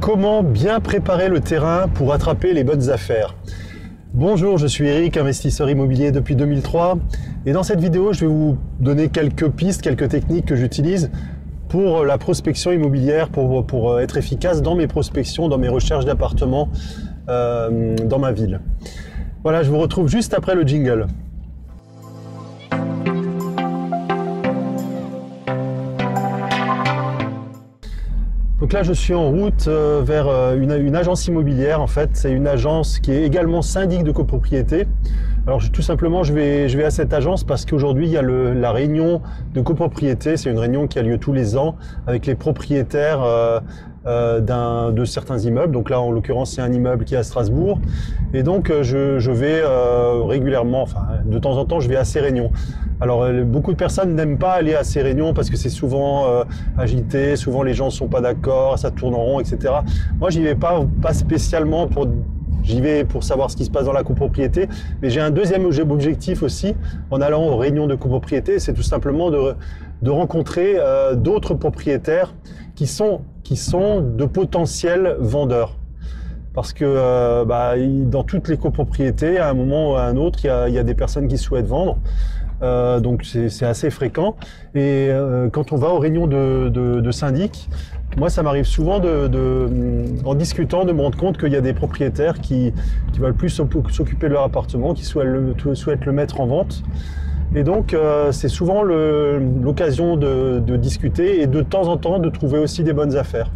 Comment bien préparer le terrain pour attraper les bonnes affaires? Bonjour, je suis Eric, investisseur immobilier depuis 2003 et dans cette vidéo, je vais vous donner quelques pistes, quelques techniques que j'utilise pour la prospection immobilière, pour être efficace dans mes prospections, dans mes recherches d'appartements dans ma ville. Voilà, je vous retrouve juste après le jingle. Donc là, je suis en route vers une agence immobilière. En fait, c'est une agence qui est également syndic de copropriété. Alors, tout simplement, je vais à cette agence parce qu'aujourd'hui, il y a la réunion de copropriété. C'est une réunion qui a lieu tous les ans avec les propriétaires de certains immeubles. Donc là, en l'occurrence, c'est un immeuble qui est à Strasbourg. Et donc, je vais régulièrement, enfin, de temps en temps, je vais à ces réunions. Alors, beaucoup de personnes n'aiment pas aller à ces réunions parce que c'est souvent agité, souvent les gens ne sont pas d'accord, ça tourne en rond, etc. Moi, j'y vais pas spécialement j'y vais pour savoir ce qui se passe dans la copropriété, mais j'ai un deuxième objectif aussi en allant aux réunions de copropriété, c'est tout simplement de rencontrer d'autres propriétaires qui sont de potentiels vendeurs. Parce que dans toutes les copropriétés, à un moment ou à un autre, il y a des personnes qui souhaitent vendre. Donc c'est assez fréquent. Et quand on va aux réunions de syndic, moi ça m'arrive souvent en discutant de me rendre compte qu'il y a des propriétaires qui veulent plus s'occuper de leur appartement, qui souhaitent le mettre en vente. Et donc c'est souvent l'occasion de discuter et de temps en temps de trouver aussi des bonnes affaires.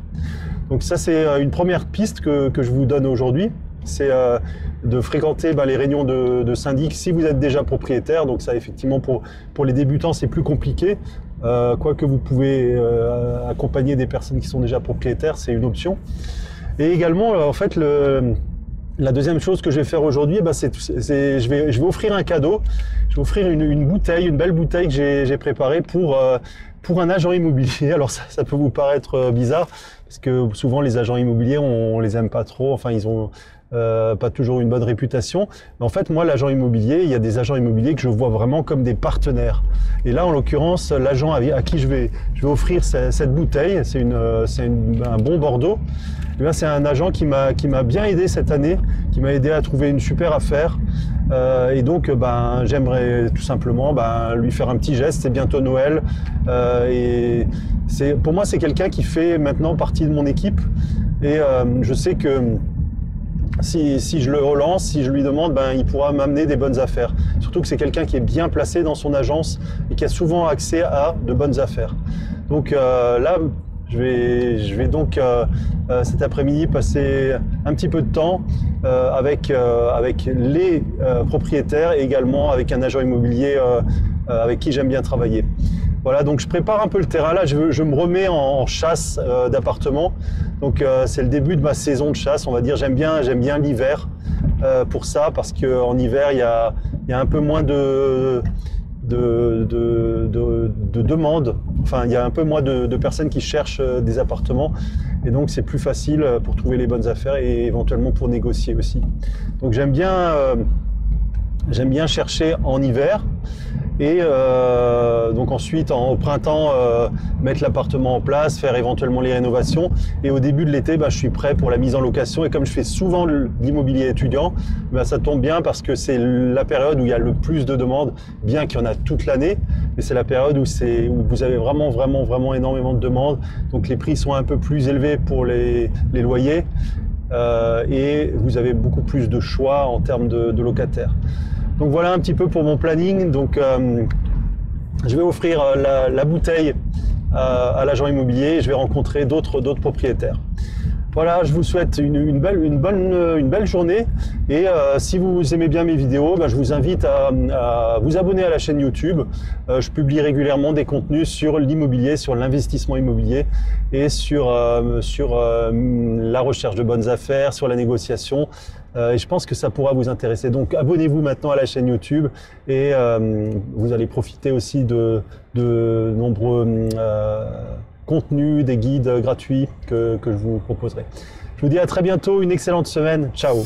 Donc ça c'est une première piste que je vous donne aujourd'hui. C'est de fréquenter les réunions de syndic si vous êtes déjà propriétaire. Donc ça, effectivement, pour les débutants, c'est plus compliqué. Quoique vous pouvez accompagner des personnes qui sont déjà propriétaires, c'est une option. Et également, en fait, la deuxième chose que je vais faire aujourd'hui, je vais offrir un cadeau. Je vais offrir une belle bouteille que j'ai préparée pour un agent immobilier. Alors ça peut vous paraître bizarre, parce que souvent les agents immobiliers, on les aime pas trop. Enfin, ils ont pas toujours une bonne réputation. Mais en fait, moi, l'agent immobilier, il y a des agents immobiliers que je vois vraiment comme des partenaires. Et là, en l'occurrence, l'agent à qui je vais offrir cette bouteille, c'est un bon Bordeaux. Et là, c'est un agent qui m'a bien aidé cette année, qui m'a aidé à trouver une super affaire. Et donc, j'aimerais tout simplement lui faire un petit geste. C'est bientôt Noël. Et pour moi, c'est quelqu'un qui fait maintenant partie de mon équipe. Et je sais que si je le relance, si je lui demande, il pourra m'amener des bonnes affaires. Surtout que c'est quelqu'un qui est bien placé dans son agence et qui a souvent accès à de bonnes affaires. Donc là, je vais donc cet après-midi passer un petit peu de temps avec les propriétaires et également avec un agent immobilier avec qui j'aime bien travailler. Voilà, donc je prépare un peu le terrain là, je me remets en chasse d'appartements. Donc c'est le début de ma saison de chasse, on va dire. J'aime bien l'hiver pour ça, parce qu'en hiver, il y a un peu moins de demandes. Enfin, il y a un peu moins de personnes qui cherchent des appartements. Et donc c'est plus facile pour trouver les bonnes affaires et éventuellement pour négocier aussi. Donc j'aime bien chercher en hiver. Et donc ensuite, au printemps, mettre l'appartement en place, faire éventuellement les rénovations. Et au début de l'été, je suis prêt pour la mise en location. Et comme je fais souvent de l'immobilier étudiant, ça tombe bien parce que c'est la période où il y a le plus de demandes, bien qu'il y en a toute l'année. Mais c'est la période où vous avez vraiment énormément de demandes. Donc les prix sont un peu plus élevés pour les loyers. Et vous avez beaucoup plus de choix en termes de locataires. Donc voilà un petit peu pour mon planning. Donc je vais offrir la bouteille à l'agent immobilier et je vais rencontrer d'autres propriétaires. Voilà, je vous souhaite une belle journée et si vous aimez bien mes vidéos, je vous invite à vous abonner à la chaîne YouTube. Je publie régulièrement des contenus sur l'immobilier, sur l'investissement immobilier et sur la recherche de bonnes affaires, sur la négociation. Et je pense que ça pourra vous intéresser. Donc abonnez-vous maintenant à la chaîne YouTube et vous allez profiter aussi de nombreux contenus, des guides gratuits que je vous proposerai. Je vous dis à très bientôt, une excellente semaine. Ciao!